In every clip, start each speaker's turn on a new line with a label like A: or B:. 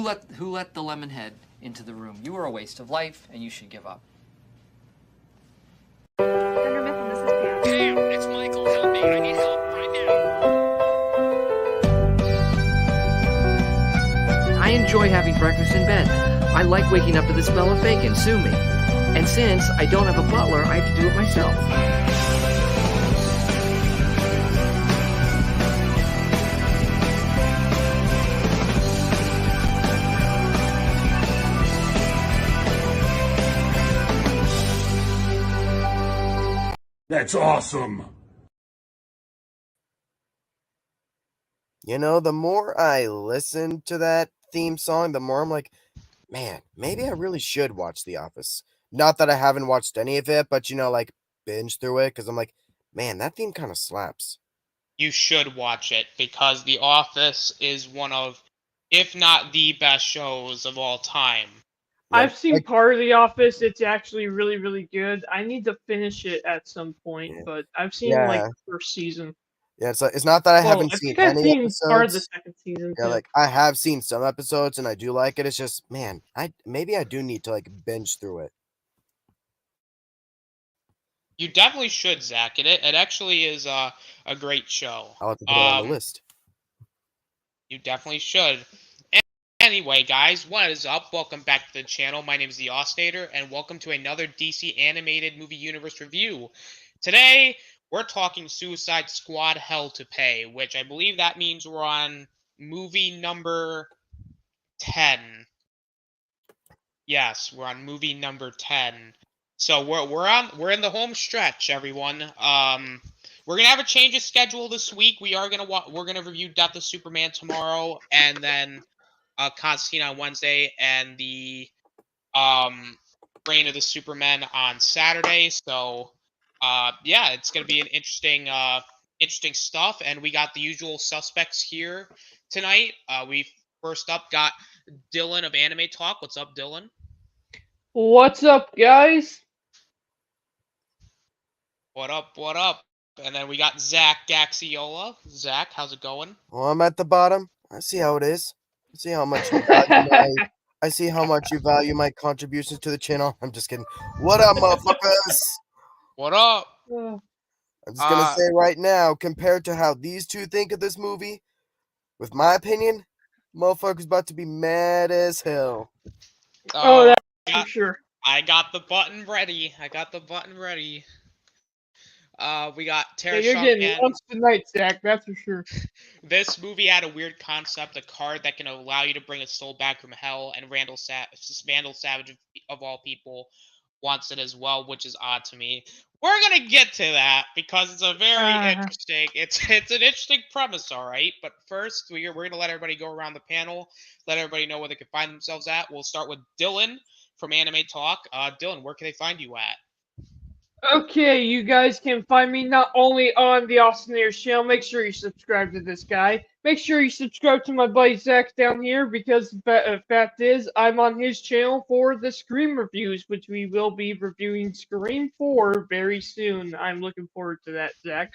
A: Who let the lemon head into the room? You are a waste of life, and you should give up.
B: Thunder Mifflin, this is Pam.
A: Pam, it's Michael. Help me. I need help right now. I enjoy having breakfast in bed. I like waking up to the smell of bacon. Sue me. And since I don't have a butler, I have to do it myself.
C: That's awesome!
D: You know, the more I listen to that theme song, the more I'm like, man, maybe I really should watch The Office. Not that I haven't watched any of it, but, you know, like, binge through it, because I'm like, man, that theme kind of slaps.
E: You should watch it, because The Office is one of, if not the best shows of all time.
F: I've seen part of The Office. It's actually really, really good. I need to finish it at some point, but I've seen like the first season.
D: Yeah, it's not that I haven't seen any episodes.
F: Part of the second season.
D: Yeah, like I have seen some episodes and I do like it. It's just, man, maybe I do need to like binge through it.
E: You definitely should, Zach. It actually is a great show.
D: I'll have to put it on the list.
E: You definitely should. Anyway, guys, what is up? Welcome back to the channel. My name is the Ostator, and welcome to another DC Animated Movie Universe review. Today, we're talking Suicide Squad Hell to Pay, which I believe that means we're on movie number 10. Yes, we're on movie number 10. So we're in the home stretch, everyone. We're gonna have a change of schedule this week. We're gonna review Death of Superman tomorrow, and then Constantine on Wednesday, and the Reign of the Supermen on Saturday. So yeah, it's gonna be an interesting stuff, and we got the usual suspects here tonight. We first up got Dylan of Anime Talk. What's up, Dylan?
F: What's up, guys?
E: What up? What up? And then we got Zach Gaxiola. Zach, how's it going?
D: Well, I'm at the bottom. I see how it is. I see how much you value my contributions to the channel. I'm just kidding. What up, motherfuckers?
E: What up?
D: I'm just gonna say right now, compared to how these two think of this movie, with my opinion, motherfuckers about to be mad as hell.
F: Oh, that's for sure.
E: I got the button ready. We got Tara.
F: You're getting once tonight, Zach. That's for sure.
E: This movie had a weird concept, a card that can allow you to bring a soul back from hell, and Vandal Savage, of all people, wants it as well, which is odd to me. We're gonna get to that because it's a very interesting. It's an interesting premise, all right. But first, we're gonna let everybody go around the panel, let everybody know where they can find themselves at. We'll start with Dylan from Anime Talk. Dylan, where can they find you at?
F: Okay, you guys can find me not only on the Austin Ayers channel. Make sure you subscribe to this guy. Make sure you subscribe to my buddy Zach down here, because fact is, I'm on his channel for the Scream reviews, which we will be reviewing Scream 4 very soon. I'm looking forward to that, Zach.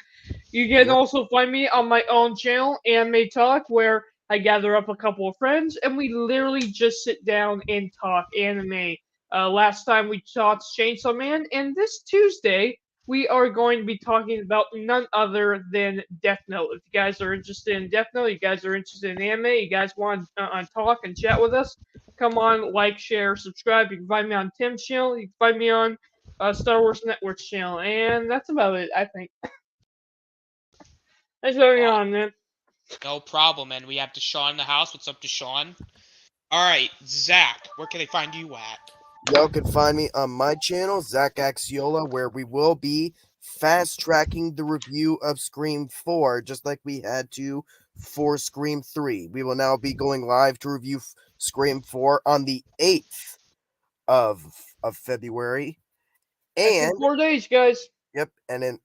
F: You can also find me on my own channel, Anime Talk, where I gather up a couple of friends, and we literally just sit down and talk anime. Last time we talked Chainsaw Man, and this Tuesday we are going to be talking about none other than Death Note. If you guys are interested in Death Note, you guys are interested in anime, you guys want to talk and chat with us, come on, like, share, subscribe. You can find me on Tim's channel, you can find me on Star Wars Network's channel, and that's about it, I think. Thanks for having me on, man.
E: No problem, and we have Deshaun in the house. What's up, Deshaun? Alright, Zach, where can they find you at?
D: Y'all can find me on my channel, Zach Axiola, where we will be fast-tracking the review of Scream 4, just like we had to for Scream 3. We will now be going live to review Scream 4 on the 8th of February. And
F: 4 days, guys.
D: Yep, and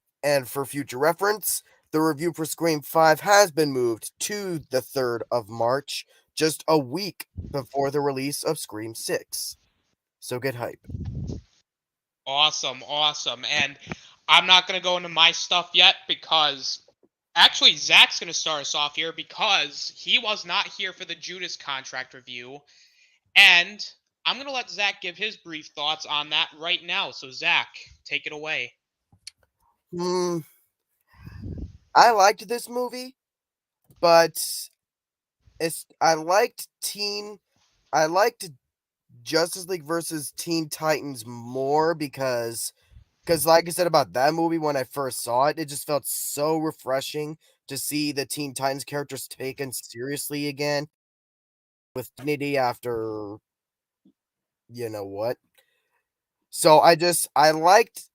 D: for future reference, the review for Scream 5 has been moved to the 3rd of March, just a week before the release of Scream 6. So get hype.
E: Awesome. And I'm not going to go into my stuff yet because Actually, Zach's going to start us off here because he was not here for the Judas contract review. And I'm going to let Zach give his brief thoughts on that right now. So, Zach, take it away.
D: I liked this movie, but I liked Justice League versus Teen Titans more because like I said about that movie when I first saw it, it just felt so refreshing to see the Teen Titans characters taken seriously again with dignity after you know what. So I liked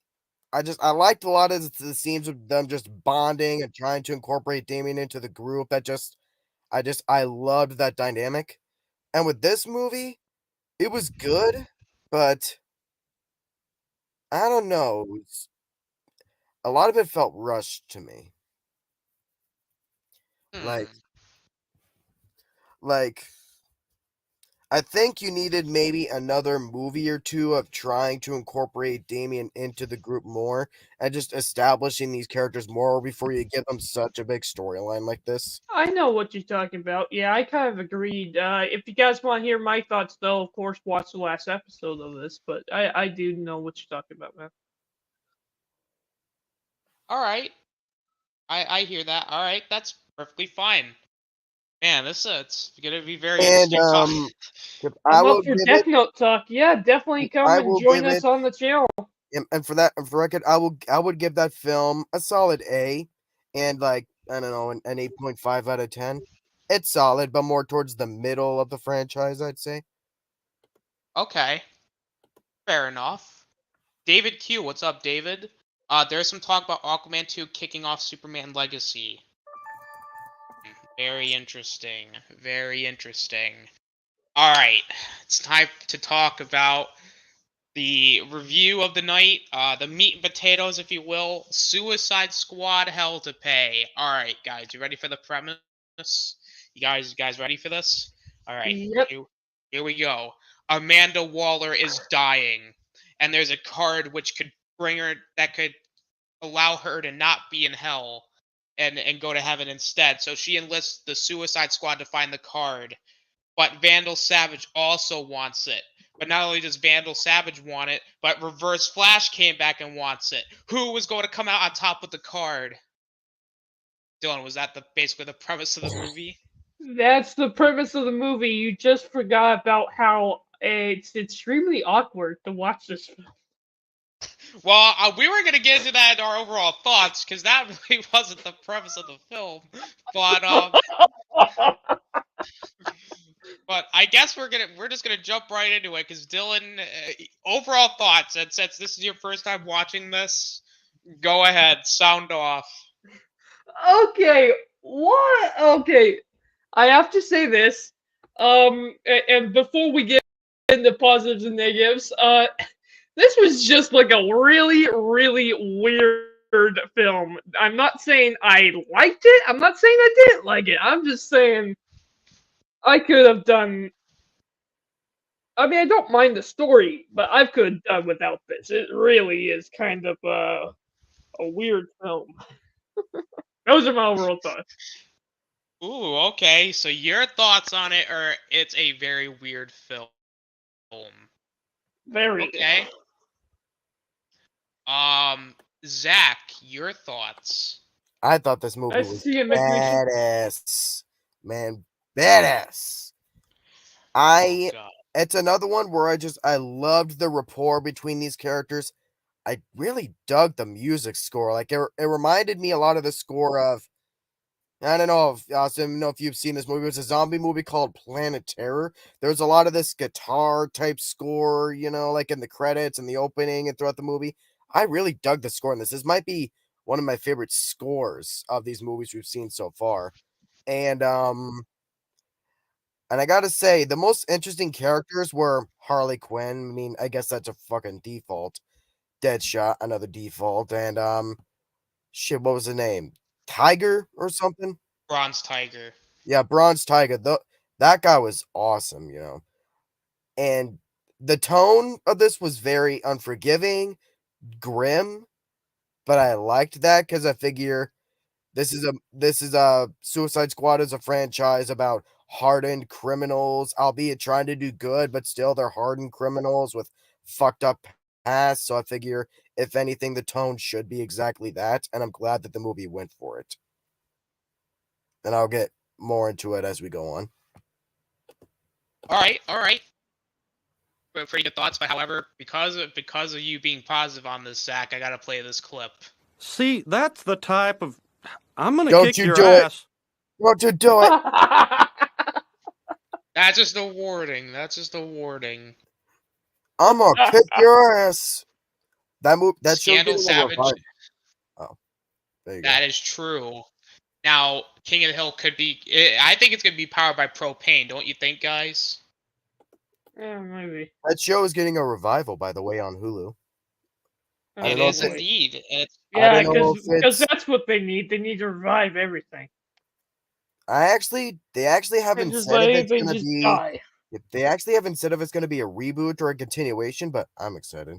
D: a lot of the scenes of them just bonding and trying to incorporate Damien into the group. I loved that dynamic. And with this movie, it was good, but I don't know. A lot of it felt rushed to me. Like like I think you needed maybe another movie or two of trying to incorporate Damien into the group more and just establishing these characters more before you give them such a big storyline like this.
F: I know what you're talking about. Yeah, I kind of agreed. If you guys want to hear my thoughts, though, of course, watch the last episode of this. But I do know what you're talking about, man.
E: All right. I hear that. All right. That's perfectly fine. Man, it's going to be very
D: And
E: interesting.
D: I
F: I'm
D: will
F: up for
D: give
F: Death
D: it
F: Note talk. Yeah, definitely come
D: I
F: and
D: will
F: join
D: give
F: us
D: it
F: on the channel.
D: and for the record, I would give that film a solid A and like I don't know, an 8.5 out of 10. It's solid, but more towards the middle of the franchise, I'd say.
E: Okay. Fair enough. David Q, what's up, David? There's some talk about Aquaman 2 kicking off Superman Legacy. Very interesting. Very interesting. All right, it's time to talk about the review of the night, the meat and potatoes, if you will. Suicide Squad, Hell to Pay. All right, guys, you ready for the premise? You guys ready for this? All right,
F: Yep.
E: here we go. Amanda Waller is dying, and there's a card which could bring her, that could allow her to not be in hell and go to heaven instead. So she enlists the Suicide Squad to find the card. But Vandal Savage also wants it. But not only does Vandal Savage want it, but Reverse Flash came back and wants it. Who was going to come out on top with the card? Dylan, was that basically the premise of the movie?
F: That's the premise of the movie. You just forgot about how it's extremely awkward to watch this film.
E: Well, we were going to get into that in our overall thoughts, because that really wasn't the premise of the film. But but I guess we're just gonna jump right into it, because Dylan, overall thoughts, and since this is your first time watching this, go ahead, sound off.
F: Okay, what? Okay, I have to say this. And before we get into positives and negatives, this was just like a really, really weird film. I'm not saying I liked it. I'm not saying I didn't like it. I'm just saying I could have done. I mean, I don't mind the story, but I could have done without this. It really is kind of a weird film. Those are my overall thoughts.
E: Ooh, okay. So your thoughts on it are it's a very weird film.
F: Very.
E: Okay. Zach, your thoughts.
D: I thought this movie
F: I
D: was
F: see it, McMeekin.
D: badass. Man, badass. I
E: God.
D: It's another one where I loved the rapport between these characters. I really dug the music score. Like it reminded me a lot of the score of I don't know if Austin, know if you've seen this movie. It was a zombie movie called Planet Terror. There's a lot of this guitar type score, like in the credits and the opening and throughout the movie. I really dug the score in this. This might be one of my favorite scores of these movies we've seen so far. And I gotta say, the most interesting characters were Harley Quinn. I mean, I guess that's a fucking default. Deadshot, another default, and shit, what was the name? Tiger or something?
E: Bronze Tiger.
D: Yeah, Bronze Tiger. That guy was awesome. And the tone of this was very unforgiving, grim, but I liked that because I figure this is a Suicide Squad is a franchise about hardened criminals, albeit trying to do good, but still they're hardened criminals with fucked up past. So I figure if anything, the tone should be exactly that, and I'm glad that the movie went for it. And I'll get more into it as we go on.
E: All right. Pretty good thoughts, but however, because of you being positive on this, Zach, I gotta play this clip.
G: See, that's the type of... I'm gonna
D: Don't
G: kick
D: you
G: your
D: do it.
G: ass.
D: Don't you do it?
E: That's just a warning. That's just a warning.
D: I'm gonna kick your ass. That show's
E: Scandal
D: getting a
E: Savage.
D: revival. Oh, there you go.
E: That is true. Now, King of the Hill could be... I think it's gonna be powered by propane, don't you think, guys?
F: Yeah, maybe.
D: That show is getting a revival, by the way, on Hulu. I
E: It
D: don't know
E: is
D: if
E: indeed. It's
F: Yeah,
D: don't know if
F: because
D: it's-
F: that's what they need. They need to revive everything.
D: they actually haven't
F: Just
D: said if
F: like
D: it's
F: they
D: gonna
F: just
D: be.
F: die.
D: They actually haven't said if it's gonna be a reboot or a continuation, but I'm excited.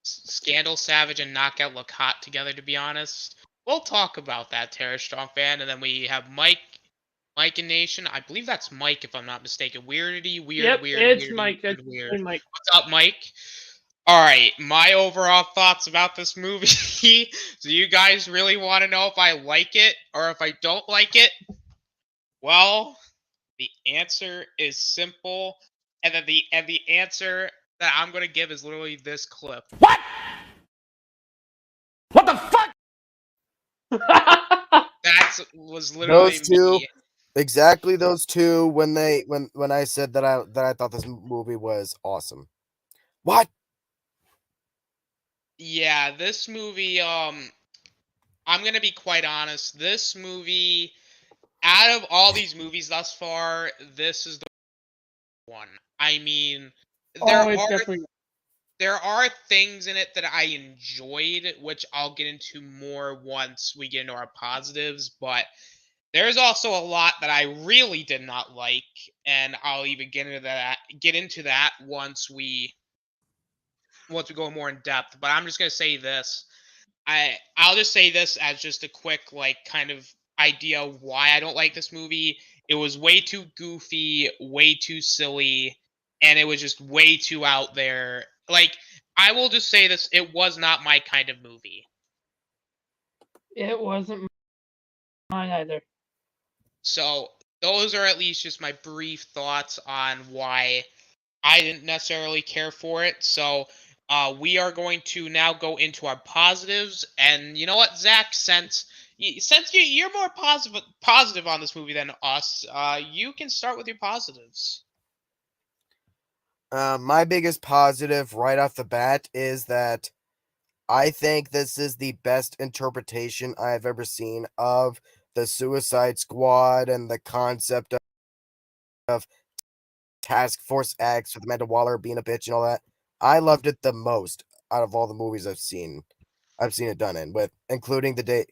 E: Scandal Savage and Knockout look hot together, to be honest. We'll talk about that, Terra Strong fan, and then we have Mike and Nation. I believe that's Mike, if I'm not mistaken. Weird,
F: Yep,
E: weird,
F: it's
E: weirdy,
F: Mike.
E: weird,
F: It's
E: weird.
F: Mike.
E: What's up, Mike? All right, my overall thoughts about this movie. Do you guys really want to know if I like it or if I don't like it? Well, the answer is simple, and then the answer that I'm gonna give is literally this clip.
C: What? What the fuck?
E: That was literally
D: Those two,
E: me.
D: exactly those two. When I said that I thought this movie was awesome. What?
E: Yeah, this movie. I'm gonna be quite honest. This movie, out of all these movies thus far, this is the one. I mean, there
F: Oh, it's
E: are
F: definitely.
E: there are things in it that I enjoyed, which I'll get into more once we get into our positives, but there's also a lot that I really did not like, and I'll even get into that once we go more in depth. But I'm just gonna say this. I'll just say this as just a quick kind of idea of why I don't like this movie. It was way too goofy, way too silly, and it was just way too out there. I will just say this, it was not my kind of movie.
F: It wasn't mine either.
E: So those are at least just my brief thoughts on why I didn't necessarily care for it. So we are going to now go into our positives. And you know what, Zach, since you're more positive on this movie than us, you can start with your positives.
D: My biggest positive right off the bat is that I think this is the best interpretation I have ever seen of the Suicide Squad and the concept of Task Force X with Amanda Waller being a bitch and all that. I loved it the most out of all the movies I've seen. I've seen it done in, with including the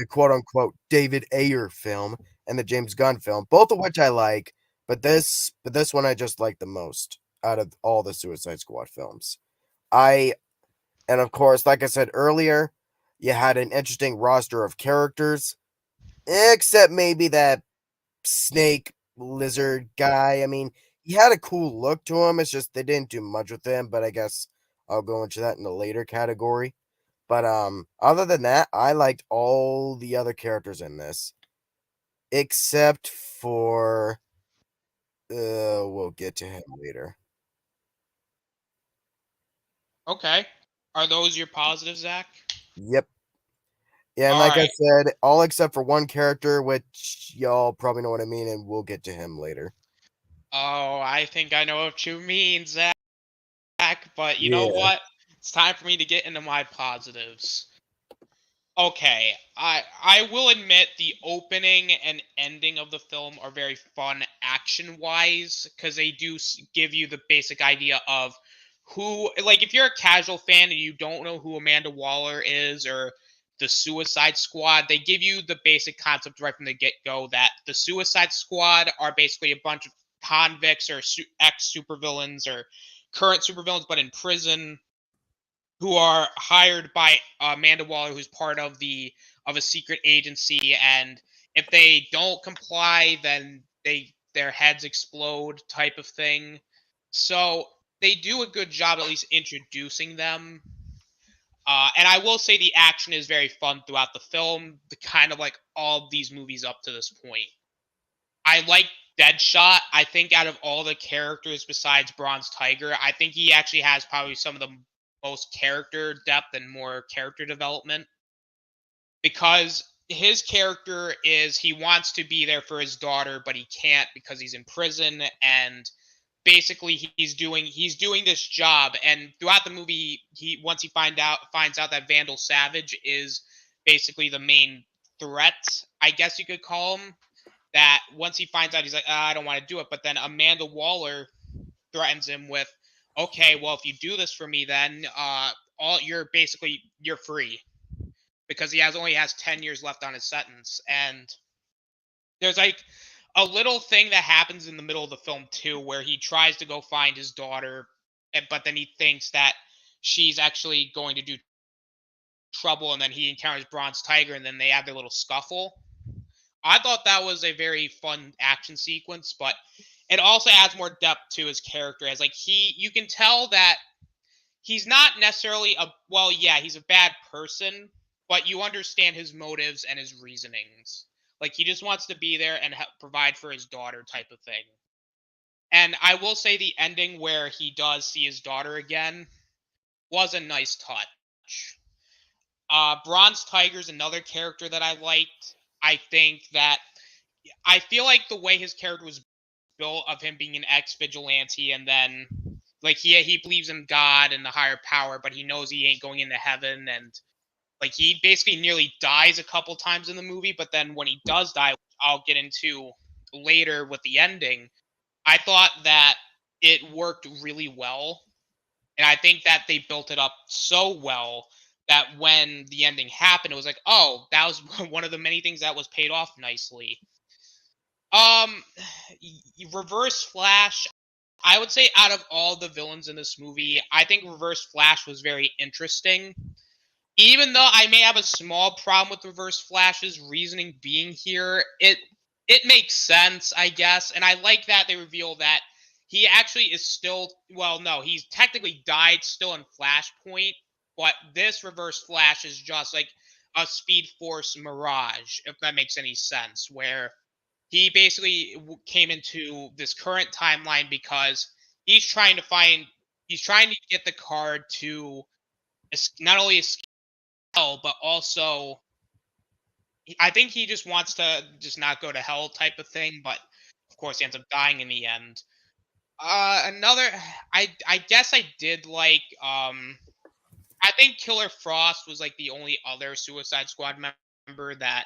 D: quote unquote David Ayer film and the James Gunn film, both of which I like, but this one I just like the most out of all the Suicide Squad films. And of course, like I said earlier, you had an interesting roster of characters, except maybe that snake lizard guy. I mean, he had a cool look to him. It's just they didn't do much with him, but I guess I'll go into that in the later category. But other than that, I liked all the other characters in this, except for we'll get to him later.
E: Okay. Are those your positives, Zach?
D: Yep. Yeah, and
E: All
D: like I
E: right.
D: said, all except for one character, which y'all probably know what I mean, and we'll get to him later.
E: Oh, I think I know what you mean, Zach. But you know
D: Yeah.
E: what? It's time for me to get into my positives. Okay, I will admit the opening and ending of the film are very fun action-wise, because they do give you the basic idea of who, if you're a casual fan and you don't know who Amanda Waller is or the Suicide Squad, they give you the basic concept right from the get-go that the Suicide Squad are basically a bunch of convicts or ex-supervillains or current supervillains, but in prison, who are hired by Amanda Waller, who's part of the of a secret agency, and if they don't comply, then their heads explode type of thing. So they do a good job at least introducing them. And I will say the action is very fun throughout the film, the kind of like all of these movies up to this point. I like Deadshot. I think out of all the characters besides Bronze Tiger, I think he actually has probably some of the most character depth and more character development, because his character is he wants to be there for his daughter, but he can't because he's in prison, and basically he's doing this job, and throughout the movie once he finds out that Vandal Savage is basically the main threat, I guess you could call him, that once he finds out, he's like, I don't want to do it. But then Amanda Waller threatens him with, okay, well, if you do this for me, then you're free, because he only has 10 years left on his sentence. And there's like a little thing that happens in the middle of the film too, where he tries to go find his daughter, but then he thinks that she's actually going to do trouble, and then he encounters Bronze Tiger, and then they have their little scuffle. I thought that was a very fun action sequence, but it also adds more depth to his character, as like you can tell that he's not necessarily he's a bad person, but you understand his motives and his reasonings. Like, he just wants to be there and provide for his daughter type of thing. And I will say the ending where he does see his daughter again was a nice touch. Bronze Tiger's another character that I liked. I feel like the way his character was built, of him being an ex-vigilante, and then like he believes in God and the higher power, but he knows he ain't going into heaven, and like he basically nearly dies a couple times in the movie, but then when he does die, which I'll get into later with the ending, I thought that it worked really well. And I think that they built it up so well that when the ending happened, it was like, oh, that was one of the many things that was paid off nicely. Reverse Flash, I would say out of all the villains in this movie, I think Reverse Flash was very interesting. Even though I may have a small problem with Reverse Flash's reasoning being here, it makes sense, I guess. And I like that they reveal that he actually is still, he's technically died still in Flashpoint, but this Reverse Flash is just like a Speed Force mirage, if that makes any sense, where he basically came into this current timeline because he's trying to get the card to not only escape hell, but also I think he just wants to just not go to hell type of thing, but of course he ends up dying in the end. I guess I did like I think Killer Frost was like the only other Suicide Squad member that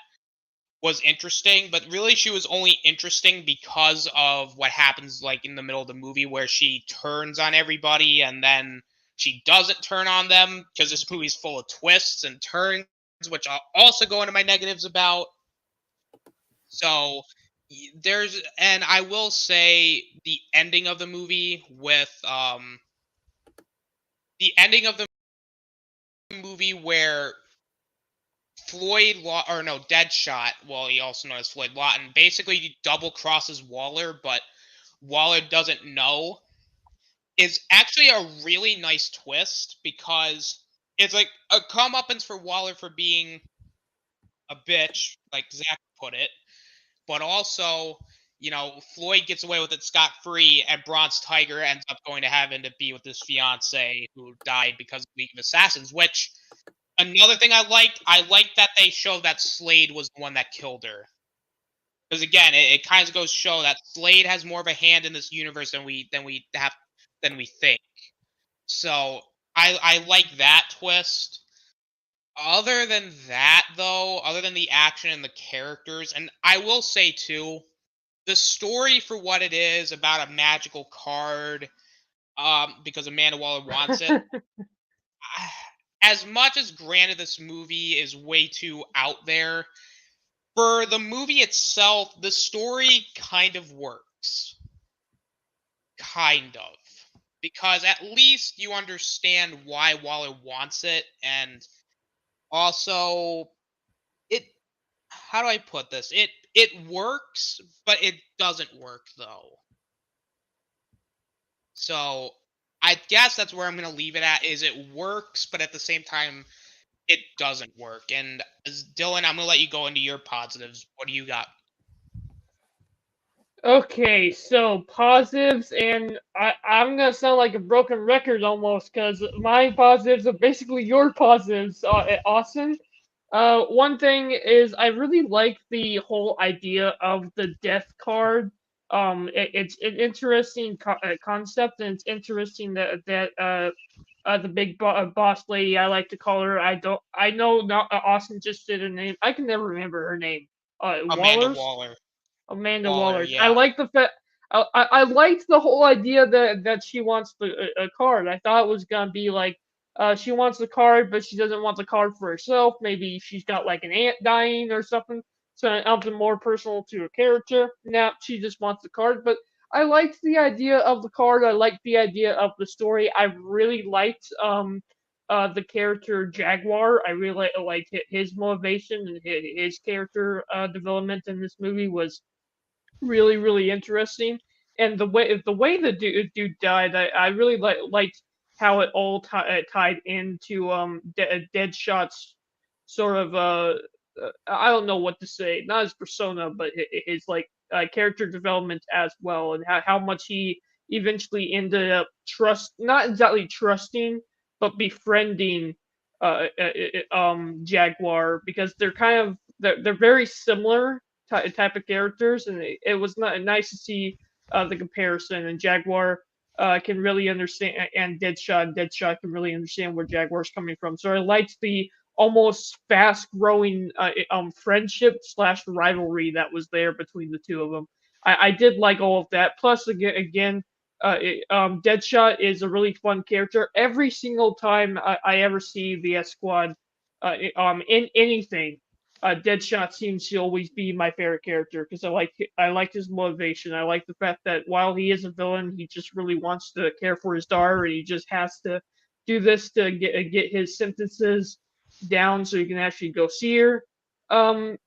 E: was interesting, but really she was only interesting because of what happens like in the middle of the movie, where she turns on everybody and then she doesn't turn on them, because this movie's full of twists and turns, which I'll also go into my negatives about. So and I will say the ending of the movie with where Deadshot, well, he also known as Floyd Lawton, basically double crosses Waller, but Waller doesn't know, is actually a really nice twist, because it's like a comeuppance for Waller for being a bitch, like Zach put it, but also, Floyd gets away with it scot-free, and Bronze Tiger ends up going to heaven to be with his fiance who died because of League of Assassins, which, another thing I liked that they showed that Slade was the one that killed her. Because again, it kind of goes to show that Slade has more of a hand in this universe than we think. So I like that twist. Other than that, though, other than the action and the characters, and I will say too, the story for what it is about a magical card, because Amanda Waller wants it. As much as granted this movie is way too out there, for the movie itself, the story kind of works. Kind of. Because at least you understand why Waller wants it, and also it how do I put this? It works, but it doesn't work though. So I guess that's where I'm gonna leave it at. Is it works, but at the same time, it doesn't work. And Dylan, I'm gonna let you go into your positives. What do you got?
F: Okay, so positives, and I'm gonna sound like a broken record almost, because my positives are basically your positives, Austin. One thing is I really like the whole idea of the death card. It's an interesting concept, and it's interesting that the big boss lady, I like to call her. I know not Austin just did her name. I can never remember her name.
E: Amanda
F: Wallers.
E: Waller.
F: Amanda
E: Waller,
F: Waller. I
E: yeah.
F: like the fact. I liked the whole idea that she wants a card. I thought it was gonna be like, she wants the card, but she doesn't want the card for herself. Maybe she's got like an aunt dying or something, something more personal to her character. Now she just wants the card. But I liked the idea of the card. I liked the idea of the story. I really liked the character Jaguar. I really liked his motivation and his character development in this movie was really really interesting, and the way the dude died, I really liked how it all tied into Deadshot's sort of I don't know what to say, not his persona, but his like character development as well, and how much he eventually ended up not exactly trusting but befriending Jaguar, because they're kind of they're very similar type of characters, and it was nice to see the comparison. And Jaguar can really understand, and Deadshot can really understand where Jaguar's coming from. So I liked the almost fast growing friendship slash rivalry that was there between the two of them. I did like all of that. Plus, again, Deadshot is a really fun character. Every single time I ever see the S Squad in anything, Deadshot seems to always be my favorite character, because I like his motivation. I like the fact that while he is a villain, he just really wants to care for his daughter, and he just has to do this to get his sentences down so he can actually go see her. Um,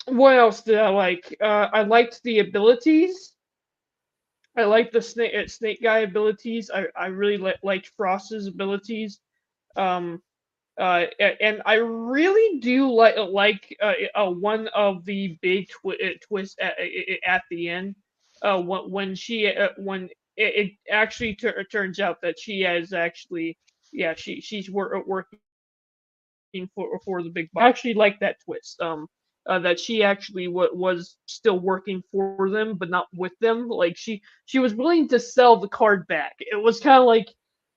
F: what else did I like? I liked the abilities. I like the snake guy abilities. I really liked Frost's abilities. Um, and I really do like one of the big twists at the end. When it actually turns out that she is actually, yeah, she's working for the big boss. I actually like that twist. That she actually was still working for them, but not with them. Like she was willing to sell the card back. It was kind of like,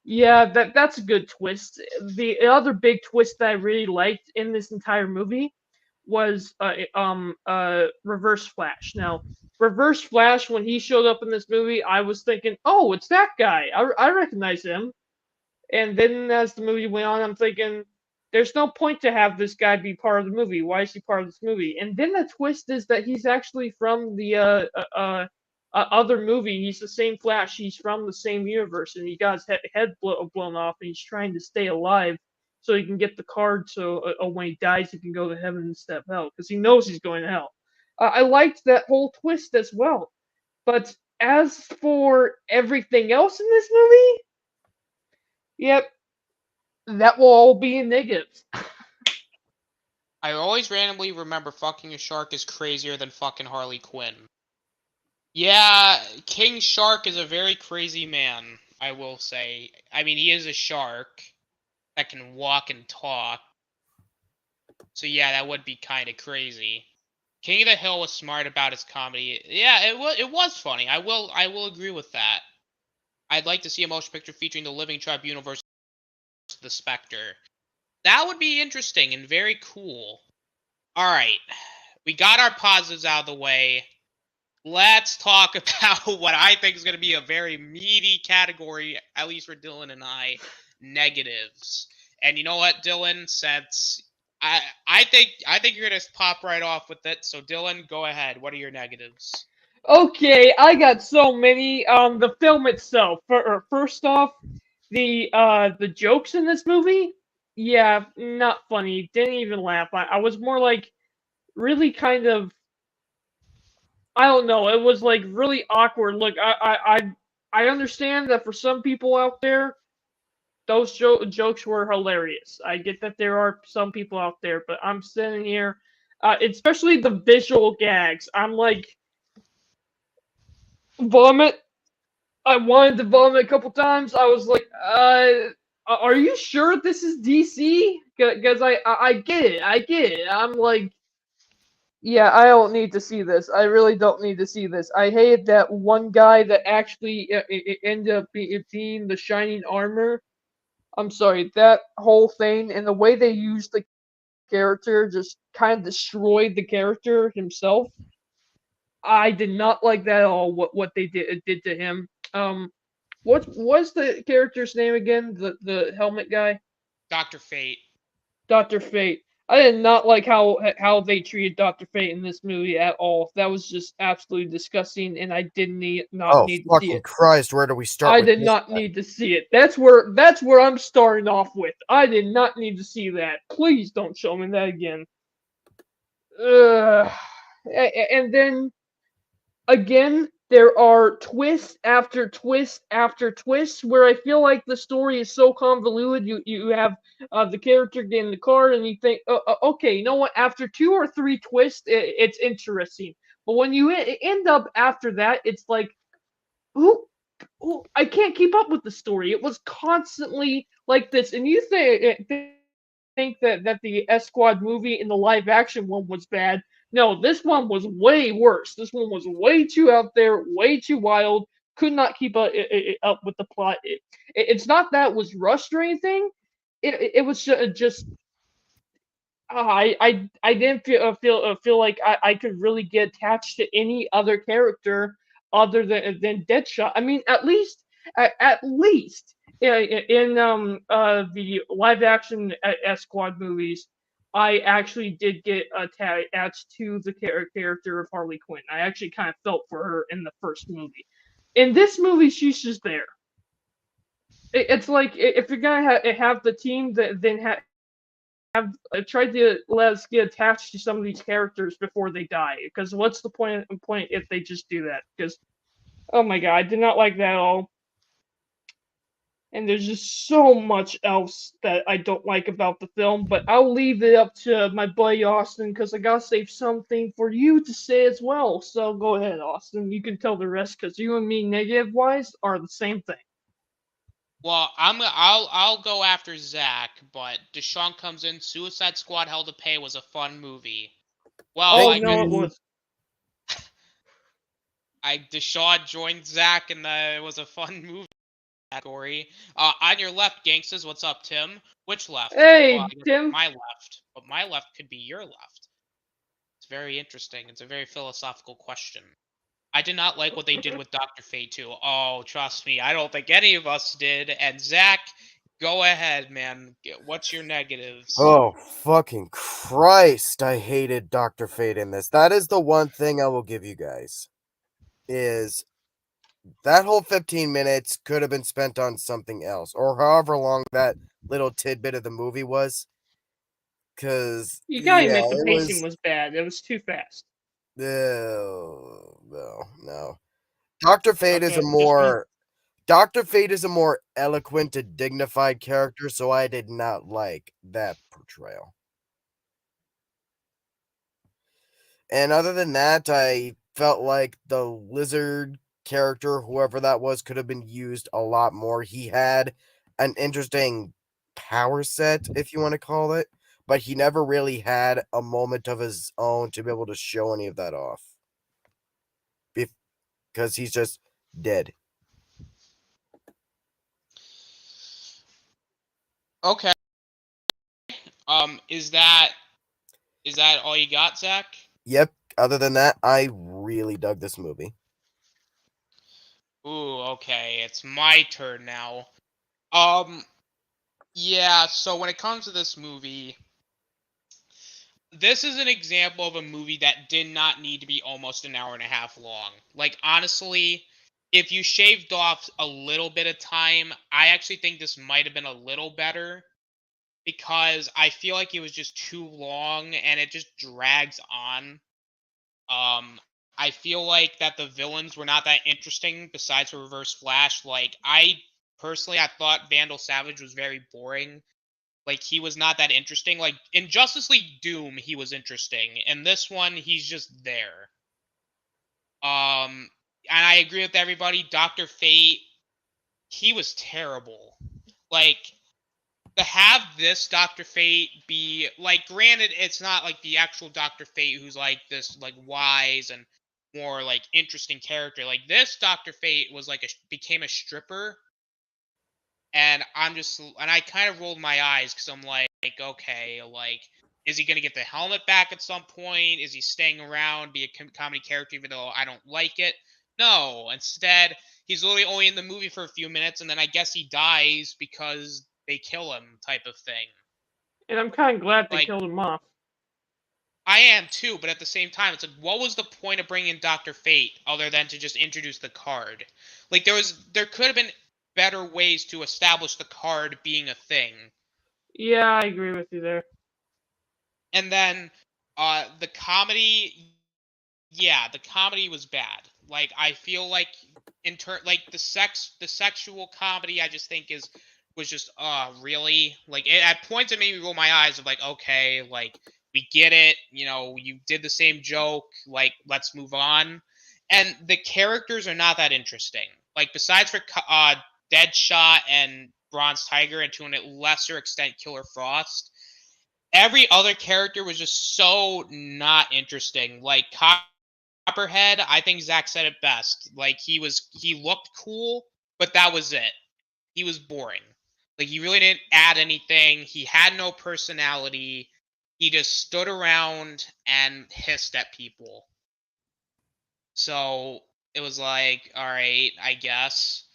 F: yeah, that's a good twist. The other big twist that I really liked in this entire movie was Reverse Flash. Now, Reverse Flash, when he showed up in this movie, I was thinking, oh, it's that guy. I recognize him. And then as the movie went on, I'm thinking, there's no point to have this guy be part of the movie. Why is he part of this movie? And then the twist is that he's actually from the other movie. He's the same Flash. He's from the same universe, and he got his head blown off, and he's trying to stay alive so he can get the card. So when he dies, he can go to heaven instead of hell, because he knows he's going to hell. I liked that whole twist as well. But as for everything else in this movie, yep, that will all be in negatives.
E: I always randomly remember fucking a shark is crazier than fucking Harley Quinn. Yeah, King Shark is a very crazy man, I will say. I mean, he is a shark that can walk and talk. So yeah, that would be kind of crazy. King of the Hill was smart about his comedy. Yeah, it was funny. I will agree with that. I'd like to see a motion picture featuring the Living Tribunal versus the Spectre. That would be interesting and very cool. Alright, we got our positives out of the way. Let's talk about what I think is going to be a very meaty category, at least for Dylan and I, negatives. And you know what, Dylan, since I think you're going to pop right off with it, so Dylan, go ahead. What are your negatives?
F: Okay, I got so many. The film itself. First off, the jokes in this movie, yeah, not funny. Didn't even laugh. I was more like, really kind of, I don't know, it was like really awkward. Look, I understand that for some people out there, those jokes were hilarious. I get that there are some people out there, but I'm sitting here, especially the visual gags. I'm like, vomit. I wanted to vomit a couple times. I was like, are you sure this is DC? Because I get it. I get it. I'm like, yeah, I don't need to see this. I really don't need to see this. I hate that one guy that actually ended up being the Shining Armor. I'm sorry, that whole thing and the way they used the character just kind of destroyed the character himself. I did not like that at all. What they did to him. What was the character's name again? The helmet guy,
E: Dr. Fate.
F: Doctor Fate. I did not like how they treated Doctor Fate in this movie at all. That was just absolutely disgusting, and I did not
D: Oh,
F: need to see
D: fucking
F: it.
D: Christ, where do we start
F: I
D: with
F: did
D: this?
F: not need to see it. That's where I'm starting off with. I did not need to see that. Please don't show me that again. Ugh. And then again, there are twists after twist after twist where I feel like the story is so convoluted. You have the character get in the car and you think, okay, you know what? After 2 or 3 twists, it's interesting. But when you end up after that, it's like, who? I can't keep up with the story. It was constantly like this, and you think that the S Squad movie in the live action one was bad. No, this one was way worse. This one was way too out there, way too wild. Could not keep up with the plot. It's not that it was rushed or anything. It was just I didn't feel like I could really get attached to any other character other than Deadshot. I mean, at least in the live action S Squad movies, I actually did get attached to the character of Harley Quinn. I actually kind of felt for her in the first movie. In this movie, she's just there. It's like if you're gonna have the team, then have tried to let us get attached to some of these characters before they die. Because what's the point if they just do that? Because oh my god, I did not like that at all. And there's just so much else that I don't like about the film. But I'll leave it up to my buddy Austin because I gotta save something for you to say as well. So go ahead, Austin. You can tell the rest because you and me, negative wise, are the same thing.
E: Well, I'll go after Zach, but Deshaun comes in. Suicide Squad: Hell to Pay was a fun movie. Well,
F: Oh
D: Thank
E: I
F: no, it
E: guess
D: you.
F: was.
E: Deshaun joined Zach, and it was a fun movie category. On your left, gangsters. What's up, Tim? Which left? Well, I
F: Hey,
E: guess
F: Tim.
E: my left, but my left could be your left. It's very interesting. It's a very philosophical question. I did not like what they did with Dr. Fate too. Oh, trust me, I don't think any of us did. And Zach, go ahead, man. What's your negatives?
D: Oh, fucking Christ, I hated Dr. Fate in this. That is the one thing I will give you guys. Is that whole 15 minutes could have been spent on something else, or however long that little tidbit of the movie was. Because,
F: You gotta
D: yeah,
F: admit the
D: it
F: pacing
D: was.
F: was bad. It was too fast.
D: No. Dr. Fate is a
F: Okay, just one.
D: more. Dr. Fate is a more eloquent and dignified character, so I did not like that portrayal. And other than that, I felt like the lizard character, whoever that was, could have been used a lot more. He had an interesting power set, if you want to call it, but he never really had a moment of his own to be able to show any of that off. Because he's just dead.
E: Okay. Is that all you got, Zach?
D: Yep. Other than that, I really dug this movie.
E: Ooh, okay. It's my turn now. Yeah. So when it comes to this movie, this is an example of a movie that did not need to be almost an hour and a half long. Like, honestly, if you shaved off a little bit of time, I actually think this might have been a little better. because I feel like it was just too long and it just drags on. I feel like that the villains were not that interesting besides for Reverse Flash. Like, I thought Vandal Savage was very boring. Like, he was not that interesting. Like, in Justice League Doom, he was interesting. In this one, he's just there. And I agree with everybody. Dr. Fate, he was terrible. Like, to have this Dr. Fate be, like, granted, it's not like the actual Dr. Fate who's like this, like, wise and more like interesting character. Like, this Dr. Fate was like became a stripper, and I kind of rolled my eyes because I'm like, okay, like, is he gonna get the helmet back at some point? Is he staying around, be a comedy character, even though I don't like it? No, instead, he's literally only in the movie for a few minutes, and then I guess he dies because they kill him, type of thing.
F: And I'm kind of glad they
E: Like,
F: killed him off.
E: I am too, but at the same time, it's like, what was the point of bringing Dr. Fate other than to just introduce the card? Like, there could have been better ways to establish the card being a thing.
F: Yeah, I agree with you there.
E: And then, the comedy, yeah, the comedy was bad. Like, I feel like like the sexual comedy, I just think was just really, like, at points it made me roll my eyes of like, okay, like, we get it, you did the same joke, like, let's move on. And the characters are not that interesting. Like, besides for Deadshot and Bronze Tiger, and to a lesser extent Killer Frost, every other character was just so not interesting. Like, Copperhead, I think Zach said it best. Like, he looked cool, but that was it. He was boring. Like, he really didn't add anything. He had no personality. He just stood around and hissed at people. So it was like, all right, I guess.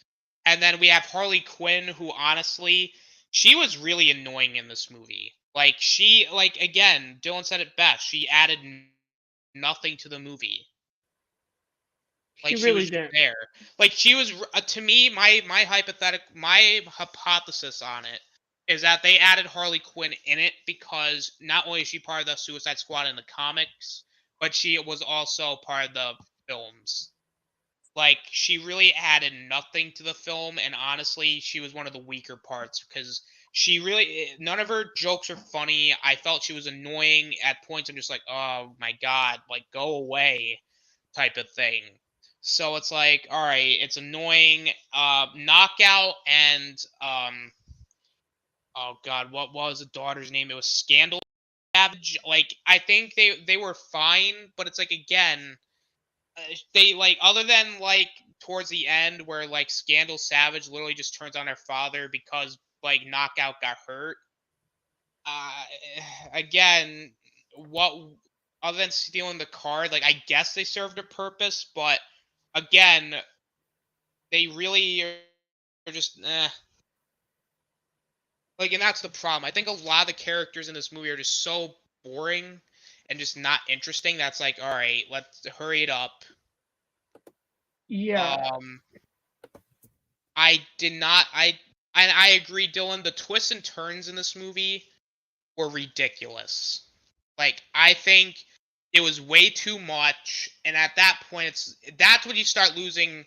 E: And then we have Harley Quinn, who honestly, she was really annoying in this movie. Like, again, Dylan said it best. She added nothing to the movie. Like,
F: She
E: she
F: really
E: was just
F: did.
E: there. Like, she was, to me, my hypothesis on it is that they added Harley Quinn in it because not only is she part of the Suicide Squad in the comics, but she was also part of the films. Like, she really added nothing to the film, and honestly, she was one of the weaker parts because none of her jokes are funny. I felt she was annoying at points. I'm just like, oh my god, like, go away, type of thing. So it's like, all right, it's annoying. Knockout and oh god, what was the daughter's name? It was Scandal Savage. Like, I think they were fine, but it's like, again, they, like, other than like towards the end where like Scandal Savage literally just turns on her father because like Knockout got hurt. Uh, Again, what other than stealing the card, like, I guess they served a purpose, but again, they really are just like, and that's the problem. I think a lot of the characters in this movie are just so boring and just not interesting. That's like, all right, let's hurry it up.
F: Yeah.
E: I did not. I agree, Dylan. The twists and turns in this movie were ridiculous. Like, I think it was way too much, and at that point, that's when you start losing.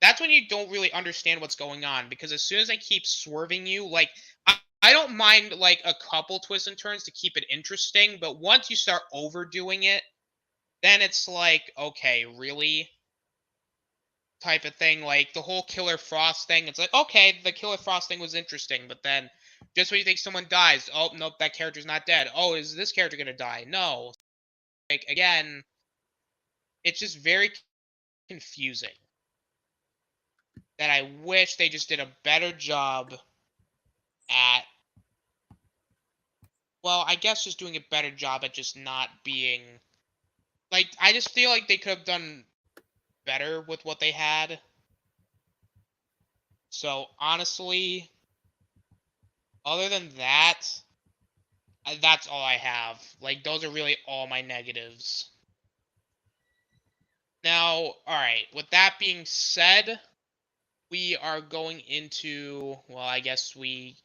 E: That's when you don't really understand what's going on, because as soon as they keep swerving you, like, I don't mind like a couple twists and turns to keep it interesting, but once you start overdoing it, then it's like, okay, really? Type of thing. Like, the whole Killer Frost thing, it's like, okay, the Killer Frost thing was interesting, but then just when you think someone dies, oh nope, that character's not dead. Oh, is this character gonna die? No. Like, again, it's just very confusing. That I wish they just did a better job at, well, I guess just doing a better job at just not being, like, I just feel like they could have done better with what they had. So honestly, other than that, that's all I have. Like, those are really all my negatives. Now, alright, with that being said, we are going into, well, I guess we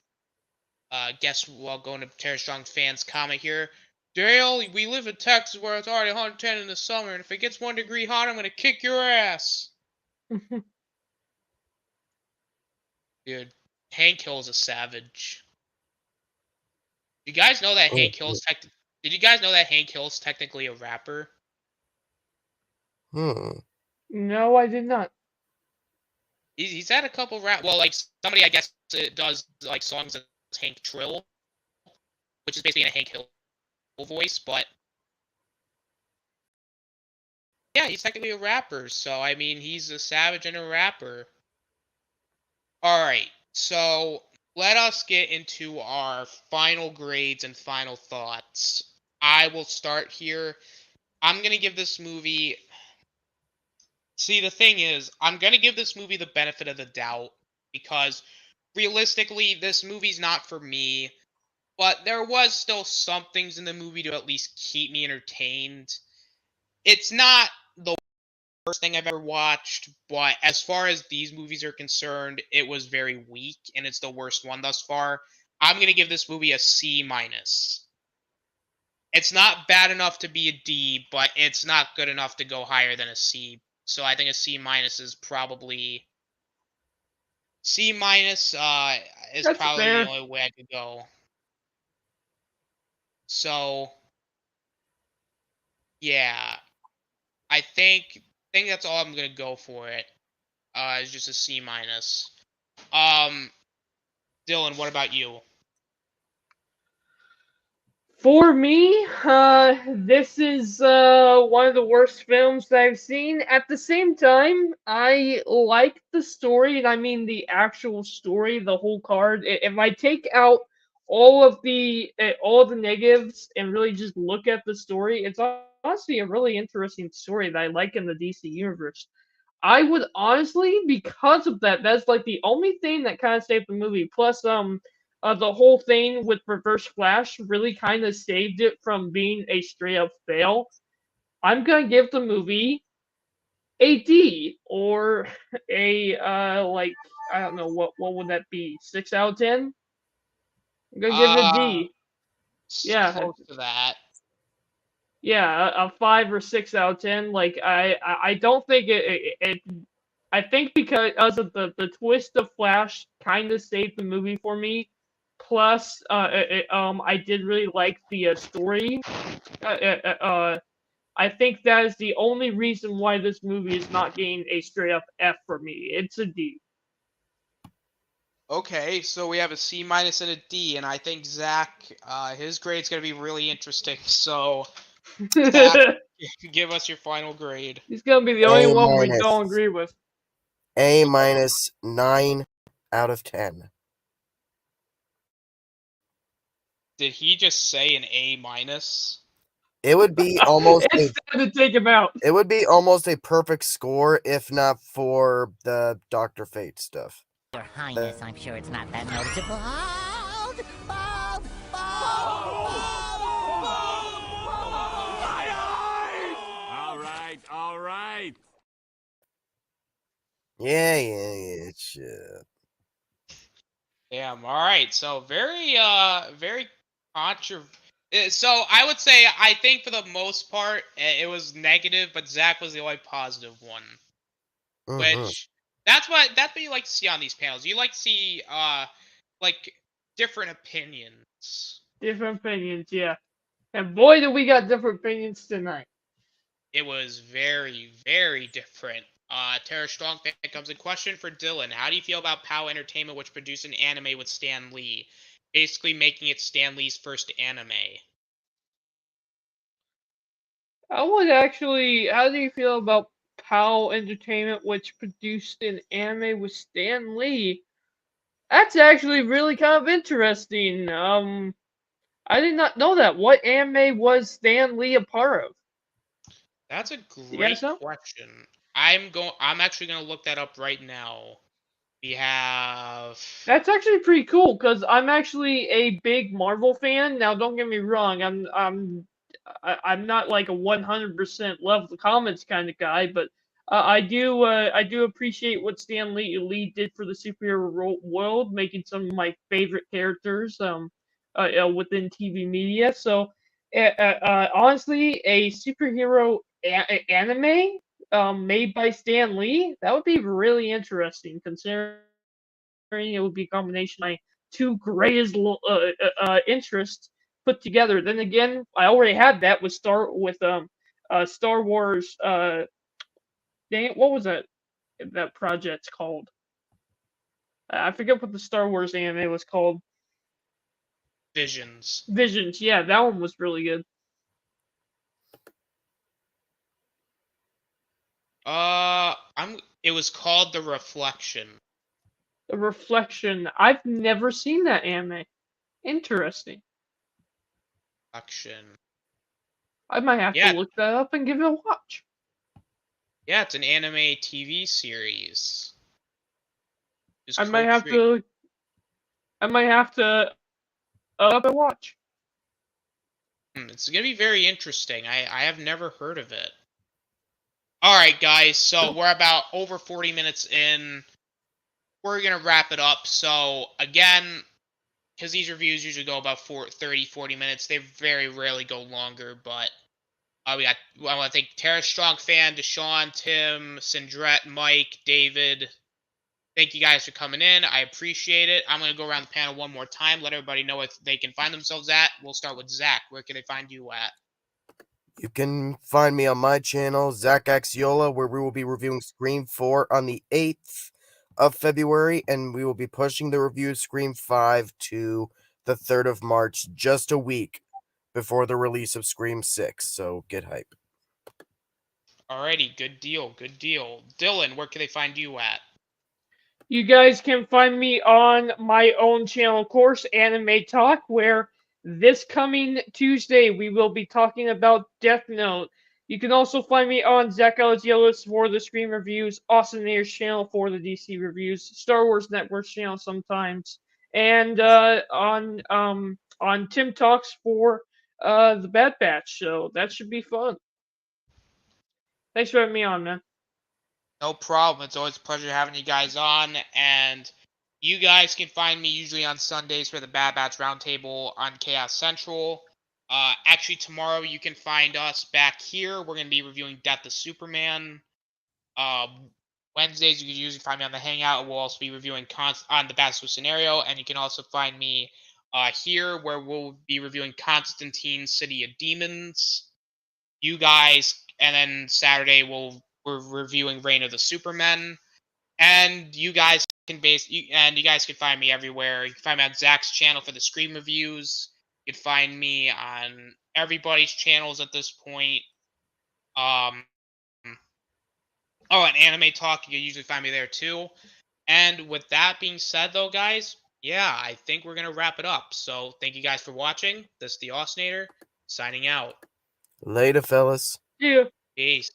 E: guess while going to Terra Strong fans comment here. Dale, we live in Texas where it's already 110 in the summer, and if it gets 1 degree hot, I'm gonna kick your ass. Dude, Hank Hill's a savage. You guys know that Hank Hill's Did you guys know that Hank Hill's technically a rapper?
F: No, I did not.
E: He's had a couple rap. Well, like somebody I guess does like songs as Hank Trill, which is basically in a Hank Hill voice, but yeah, he's technically a rapper. So I mean, he's a savage and a rapper. All right, so let us get into our final grades and final thoughts. I will start here. I'm gonna give this movie. See, the thing is, I'm gonna give this movie the benefit of the doubt because realistically, this movie's not for me. But there was still some things in the movie to at least keep me entertained. It's not the worst thing I've ever watched, but as far as these movies are concerned, it was very weak, and it's the worst one thus far. I'm gonna give this movie a C minus. It's not bad enough to be a D, but it's not good enough to go higher than a C. So I think a C minus is probably C minus. Is
F: That's
E: probably
F: fair.
E: the only way I could go. So, yeah, I think that's all I'm gonna go for it. It's just a C minus. Dylan, what about you?
F: For me, this is one of the worst films that I've seen. At the same time, I like the story, and I mean the actual story, the whole card. If I take out all of the negatives and really just look at the story, it's honestly a really interesting story that I like in the DC universe. I would honestly, because of that, that's like the only thing that kind of saved the movie. Plus, the whole thing with Reverse Flash really kind of saved it from being a straight up fail. I'm gonna give the movie a D or a like I don't know what would that be, 6 out of 10. I'm gonna give it a D. Yeah,
E: Close to that.
F: yeah, a 5 or 6 out of 10. Like I don't think it I think because of the twist of Flash kind of saved the movie for me. Plus, I did really like the story. I think that is the only reason why this movie is not getting a straight up F for me. It's a D.
E: Okay, so we have a C minus and a D, and I think Zach, his grade's gonna be really interesting. So, Zach, give us your final grade.
F: He's gonna be the only
D: A
F: one we
D: minus.
F: don't agree with.
D: A minus 9 out of 10.
E: Did he just say an A minus?
D: It would be almost a,
F: It's time to take him out.
D: it would be almost a perfect score if not for the Dr. Fate stuff.
H: Your Highness, I'm sure it's not that noticeable. Hold! Hold!
C: All right.
D: Yeah, shit.
E: Damn. All right. So very So I would say I think for the most part it was negative, but Zach was the only positive one. Which that's what you like to see on these panels. You like to see like different opinions.
F: Different opinions, yeah. And boy, do we got different opinions tonight.
E: It was very, very different. Tara Strong fan comes in. Question for Dylan: how do you feel about POW Entertainment, which produced an anime with Stan Lee, basically making it Stan Lee's first anime?
F: How do you feel about POW Entertainment, which produced an anime with Stan Lee? That's actually really kind of interesting. I did not know that. What anime was Stan Lee a part of?
E: That's a
F: You
E: great
F: guys know?
E: question. I'm actually gonna look that up right now. We have.
F: That's actually pretty cool because I'm actually a big Marvel fan. Now, don't get me wrong. I'm not like a 100% love the comics kind of guy, but I do appreciate what Stan Lee did for the superhero world, making some of my favorite characters within TV media. So, honestly, a superhero anime made by Stan Lee, that would be really interesting, considering it would be a combination of my two greatest interests put together. Then again, I already had that with Star Wars. Dang it, what was that project called? I forget what the Star Wars anime was called.
E: Visions.
F: Visions, yeah, that one was really good.
E: It was called The Reflection.
F: The Reflection. I've never seen that anime. Interesting.
E: Reflection.
F: I might have to look that up and give it a watch.
E: Yeah, it's an anime TV series.
F: I might have to up and watch.
E: It's gonna be very interesting. I have never heard of it. Alright, guys, so we're about over 40 minutes in. We're gonna wrap it up. So, again, because these reviews usually go about 30, 40 minutes, they very rarely go longer, but I want to thank Tara Strong Fan, Deshaun, Tim, Sindrette, Mike, David. Thank you guys for coming in. I appreciate it. I'm going to go around the panel one more time, let everybody know what they can find themselves at. We'll start with Zach. Where can they find you at?
D: You can find me on my channel, Zach Axiola, where we will be reviewing Scream 4 on the 8th of February, and we will be pushing the review of Scream 5 to the 3rd of March, just a week before the release of Scream 6, so get hype.
E: Alrighty, good deal, good deal. Dylan, where can they find you at?
F: You guys can find me on my own channel, of course, Anime Talk, where this coming Tuesday we will be talking about Death Note. You can also find me on Zach Algielis for the Scream reviews, Austin Ayers channel for the DC reviews, Star Wars Network channel sometimes, and on Tim Talks for the Bad Batch. So that should be fun. Thanks for having me on, man.
E: No problem. It's always a pleasure having you guys on. And you guys can find me usually on Sundays for the Bad Batch Roundtable on Chaos Central. Actually, tomorrow you can find us back here. We're going to be reviewing Death of Superman. Wednesdays, you can usually find me on the Hangout. We'll also be reviewing on the Bad Scenario. And you can also find me here where we'll be reviewing Constantine City of Demons. You guys, and then Saturday we're reviewing Reign of the Supermen, and you guys can find me everywhere. You can find me on Zach's channel for the Scream reviews. You can find me on everybody's channels at this point. And Anime Talk, you can usually find me there too. And with that being said, though, guys, yeah, I think we're gonna wrap it up. So thank you guys for watching. This is the Austinator signing out.
D: Later, fellas.
F: Yeah.
E: Peace.